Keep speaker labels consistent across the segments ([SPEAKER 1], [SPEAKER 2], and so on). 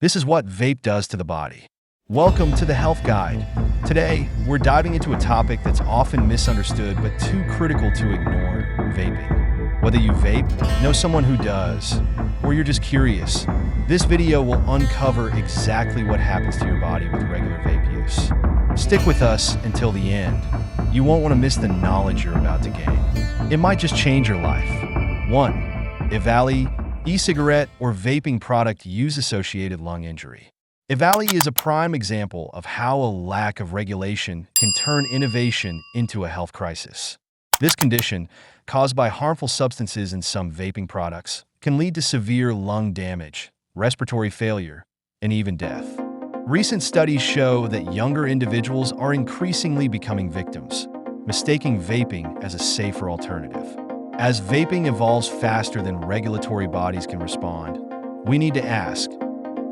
[SPEAKER 1] This is what vape does to the body. Welcome to the Health Guide. Today, we're diving into a topic that's often misunderstood but too critical to ignore: vaping. Whether you vape, know someone who does, or you're just curious, this video will uncover exactly what happens to your body with regular vape use. Stick with us until the end. You won't want to miss the knowledge you're about to gain. It might just change your life. 1. EVALI, e-cigarette or vaping product use-associated lung injury. EVALI is a prime example of how a lack of regulation can turn innovation into a health crisis. This condition, caused by harmful substances in some vaping products, can lead to severe lung damage, respiratory failure, and even death. Recent studies show that younger individuals are increasingly becoming victims, mistaking vaping as a safer alternative. As vaping evolves faster than regulatory bodies can respond, we need to ask,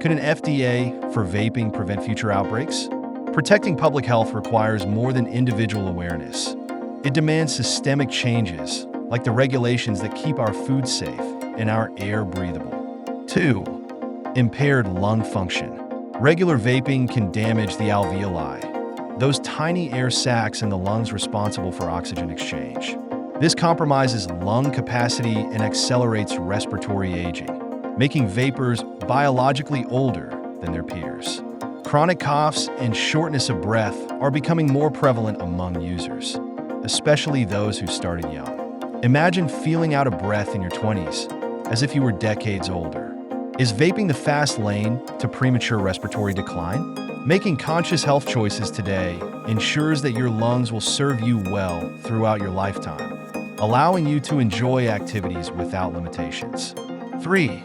[SPEAKER 1] could an FDA for vaping prevent future outbreaks? Protecting public health requires more than individual awareness. It demands systemic changes, like the regulations that keep our food safe and our air breathable. 2. Impaired lung function. Regular vaping can damage the alveoli, those tiny air sacs in the lungs responsible for oxygen exchange. This compromises lung capacity and accelerates respiratory aging, making vapors biologically older than their peers. Chronic coughs and shortness of breath are becoming more prevalent among users, especially those who started young. Imagine feeling out of breath in your 20s, as if you were decades older. Is vaping the fast lane to premature respiratory decline? Making conscious health choices today ensures that your lungs will serve you well throughout your lifetime, allowing you to enjoy activities without limitations. 3.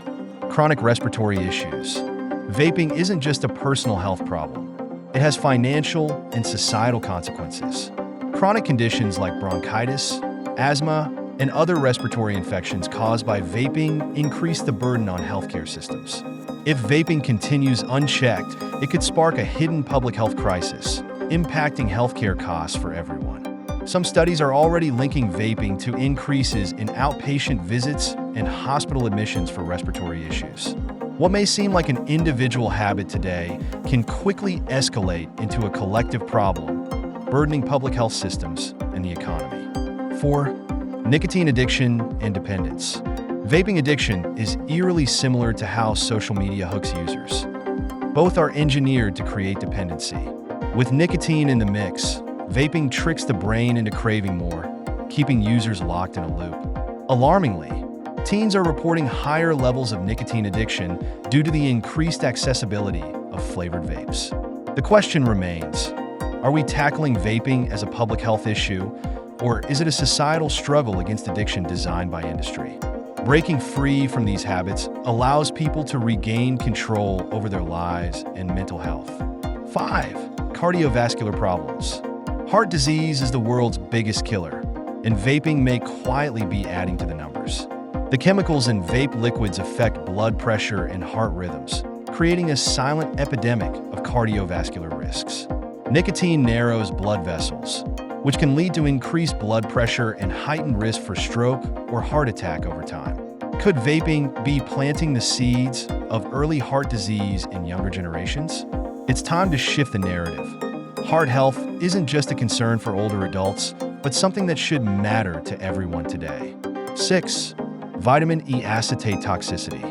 [SPEAKER 1] Chronic respiratory issues. Vaping isn't just a personal health problem. It has financial and societal consequences. Chronic conditions like bronchitis, asthma, and other respiratory infections caused by vaping increase the burden on healthcare systems. If vaping continues unchecked, it could spark a hidden public health crisis, impacting healthcare costs for everyone. Some studies are already linking vaping to increases in outpatient visits and hospital admissions for respiratory issues. What may seem like an individual habit today can quickly escalate into a collective problem, burdening public health systems and the economy. 4. Nicotine addiction and dependence. Vaping addiction is eerily similar to how social media hooks users. Both are engineered to create dependency. With nicotine in the mix, vaping tricks the brain into craving more, keeping users locked in a loop. Alarmingly, teens are reporting higher levels of nicotine addiction due to the increased accessibility of flavored vapes. The question remains, are we tackling vaping as a public health issue, or is it a societal struggle against addiction designed by industry? Breaking free from these habits allows people to regain control over their lives and mental health. 5. Cardiovascular problems. Heart disease is the world's biggest killer, and vaping may quietly be adding to the numbers. The chemicals in vape liquids affect blood pressure and heart rhythms, creating a silent epidemic of cardiovascular risks. Nicotine narrows blood vessels, which can lead to increased blood pressure and heightened risk for stroke or heart attack over time. Could vaping be planting the seeds of early heart disease in younger generations? It's time to shift the narrative. Heart health isn't just a concern for older adults, but something that should matter to everyone today. 6. Vitamin E acetate toxicity.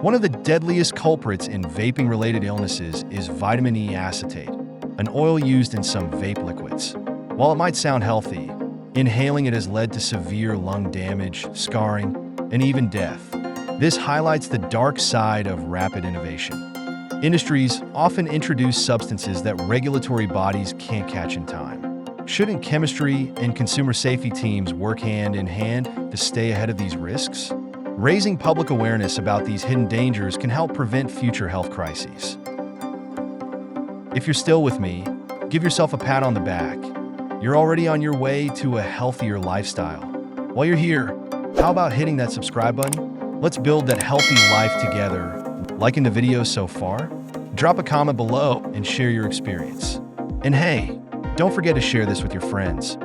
[SPEAKER 1] One of the deadliest culprits in vaping-related illnesses is vitamin E acetate, an oil used in some vape liquids. While it might sound healthy, inhaling it has led to severe lung damage, scarring, and even death. This highlights the dark side of rapid innovation. Industries often introduce substances that regulatory bodies can't catch in time. Shouldn't chemistry and consumer safety teams work hand in hand to stay ahead of these risks? Raising public awareness about these hidden dangers can help prevent future health crises. If you're still with me, give yourself a pat on the back. You're already on your way to a healthier lifestyle. While you're here, how about hitting that subscribe button? Let's build that healthy life together. Liking the video so far? Drop a comment below and share your experience. And hey, don't forget to share this with your friends.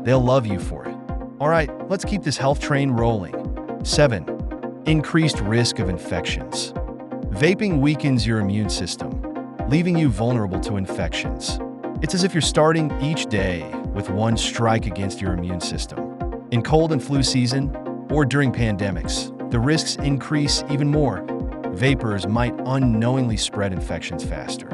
[SPEAKER 1] They'll love you for it. All right, let's keep this health train rolling. 7. Increased risk of infections. Vaping weakens your immune system, leaving you vulnerable to infections. It's as if you're starting each day with one strike against your immune system. In cold and flu season, or during pandemics, the risks increase even more. Vapors might unknowingly spread infections faster.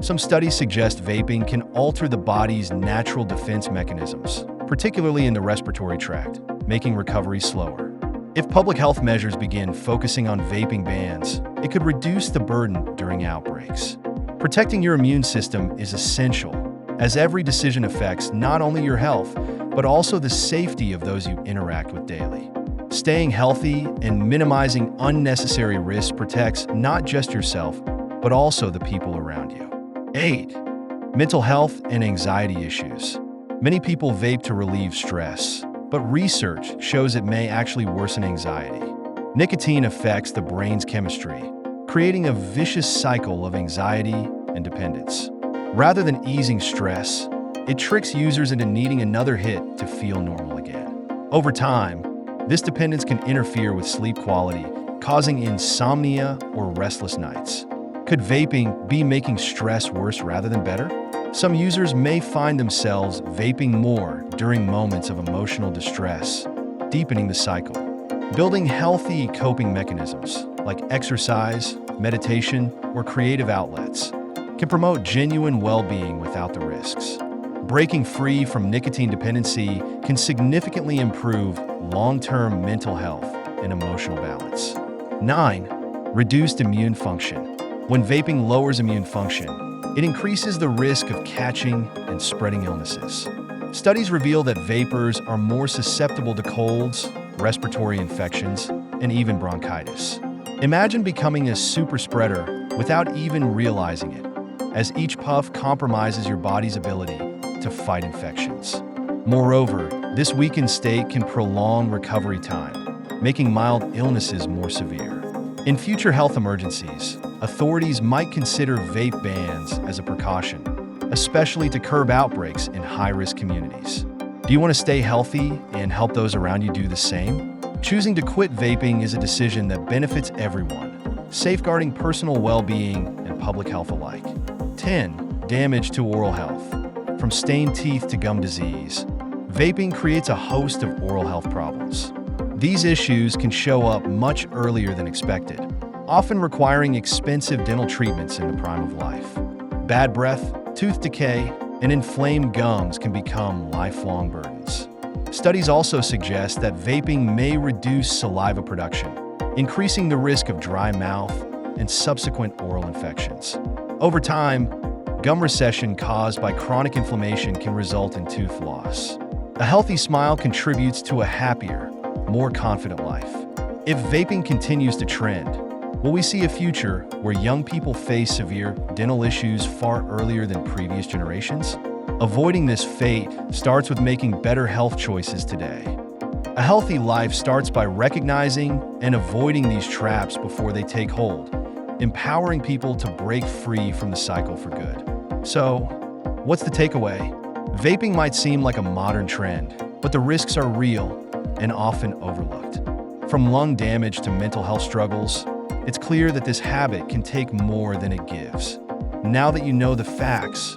[SPEAKER 1] Some studies suggest vaping can alter the body's natural defense mechanisms, particularly in the respiratory tract, making recovery slower. If public health measures begin focusing on vaping bans, it could reduce the burden during outbreaks. Protecting your immune system is essential, as every decision affects not only your health, but also the safety of those you interact with daily. Staying healthy and minimizing unnecessary risks protects not just yourself, but also the people around you. 8. Mental health and anxiety issues. Many people vape to relieve stress, but research shows it may actually worsen anxiety. Nicotine affects the brain's chemistry, creating a vicious cycle of anxiety and dependence. Rather than easing stress, it tricks users into needing another hit to feel normal again. Over time, this dependence can interfere with sleep quality, causing insomnia or restless nights. Could vaping be making stress worse rather than better? Some users may find themselves vaping more during moments of emotional distress, deepening the cycle. Building healthy coping mechanisms like exercise, meditation, or creative outlets can promote genuine well-being without the risks. Breaking free from nicotine dependency can significantly improve long-term mental health and emotional balance. 9. Reduced immune function. When vaping lowers immune function, it increases the risk of catching and spreading illnesses. Studies reveal that vapors are more susceptible to colds, respiratory infections, and even bronchitis. Imagine becoming a super spreader without even realizing it, as each puff compromises your body's ability to fight infections. Moreover, this weakened state can prolong recovery time, making mild illnesses more severe. In future health emergencies, authorities might consider vape bans as a precaution, especially to curb outbreaks in high-risk communities. Do you want to stay healthy and help those around you do the same? Choosing to quit vaping is a decision that benefits everyone, safeguarding personal well-being and public health alike. 10. Damage to oral health. From stained teeth to gum disease, vaping creates a host of oral health problems. These issues can show up much earlier than expected, often requiring expensive dental treatments in the prime of life. Bad breath, tooth decay, and inflamed gums can become lifelong burdens. Studies also suggest that vaping may reduce saliva production, increasing the risk of dry mouth and subsequent oral infections. Over time, gum recession caused by chronic inflammation can result in tooth loss. A healthy smile contributes to a happier, more confident life. If vaping continues to trend, will we see a future where young people face severe dental issues far earlier than previous generations? Avoiding this fate starts with making better health choices today. A healthy life starts by recognizing and avoiding these traps before they take hold, empowering people to break free from the cycle for good. So, what's the takeaway? Vaping might seem like a modern trend, but the risks are real and often overlooked. From lung damage to mental health struggles, it's clear that this habit can take more than it gives. Now that you know the facts,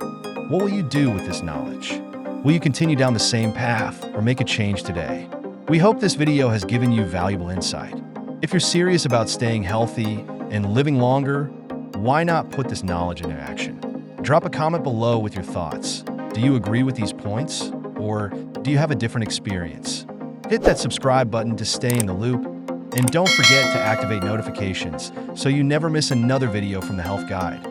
[SPEAKER 1] what will you do with this knowledge? Will you continue down the same path or make a change today? We hope this video has given you valuable insight. If you're serious about staying healthy and living longer, why not put this knowledge into action? Drop a comment below with your thoughts. Do you agree with these points? Or do you have a different experience? Hit that subscribe button to stay in the loop, and don't forget to activate notifications so you never miss another video from the Health Guide.